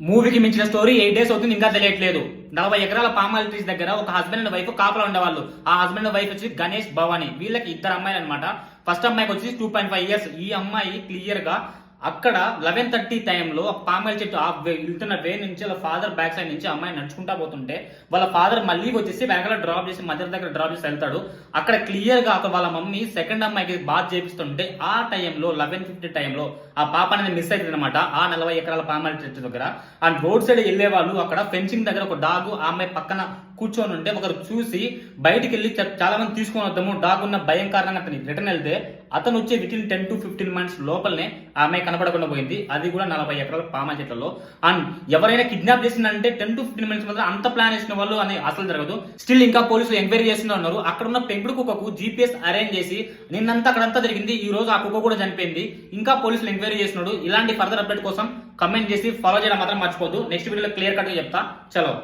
మూవీకి మించిన story 8 days అవుతుంది ఇంకా తెలియట్లేదు. 40 ఎకరాల పామాయిల్ ట్రీస్ దగ్గర ఒక హస్బెండ్ అండ్ వైఫ్ కాపలా ఉండేవాళ్ళు. ఆ హస్బెండ్ అండ్ వైఫ్ వచ్చి గణేష్ భవాని. వీళ్ళకి ఇద్దరు అమ్మాయిలు అనమాట. ఫస్ట్ అమ్మాయికి వచ్చి 2.5 years. ఈ అమ్మాయి క్లియర్ గా అక్కడ 11:30 టైంలో పామాయిల్ చెట్టు వెళ్తున్న వే నుంచి వాళ్ళ ఫాదర్ బ్యాక్ సైడ్ నుంచి అమ్మాయి నడుచుకుంటా పోతుంటే వాళ్ళ ఫాదర్ మళ్ళీ వచ్చేసి వెనకాల డ్రాప్ చేసి మధ్య దగ్గర డ్రాప్ చేసి వెళ్తాడు. అక్కడ క్లియర్ గా వాళ్ళ మమ్మీ సెకండ్ అమ్మాయికి బాత్ చేపిస్తుంటే ఆ టైంలో 11:50 టైంలో ఆ పాప అనేది మిస్ అవుతుంది అనమాట. ఆ 40 ఎకరాల పామాయిల్ చెట్టు దగ్గర ఆ రోడ్ సైడ్ వెళ్లే వాళ్ళు అక్కడ ఫెన్సింగ్ దగ్గర ఒక డాగ్ ఆ అమ్మాయి పక్కన కూర్చొని ఉంటే ఒకరు చూసి బయటికి వెళ్ళి చాలా మంది తీసుకొని వద్దాము డాగ్ ఉన్న భయం కారణంగా అతని రిటర్న్ వెళ్తే అతను వచ్చే వితిన్ 10 to 15 months లోపలనే ఆ అమ్మాయి కనపడకుండా పోయింది. అది కూడా 40 ఎకరాల పామాయిల్ చెట్లలో. అండ్ ఎవరైనా కిడ్నాప్ చేసిందంటే 10 to 15 minutes మాత్రం అంత ప్లాన్ చేసిన వాళ్ళు అని అసలు జరగదు. స్టిల్ ఇంకా పోలీసులు ఎంక్వైరీ చేస్తూనే ఉన్నారు. అక్కడ ఉన్న పెంపుడు కుక్కకు GPS అరేంజ్ చేసి నిన్నంతా అక్కడంతా జరిగింది. ఈ రోజు ఆ కుక్క కూడా చనిపోయింది. ఇంకా పోలీసులు ఎంక్వైరీ చేస్తున్నాడు. ఇలాంటి ఫర్దర్ అప్డేట్ కోసం కమెంట్ చేసి ఫాలో చేయడం మాత్రం మర్చిపోద్దు. నెక్స్ట్ వీడియోలో క్లియర్ కట్ గా చెప్తా. చలో.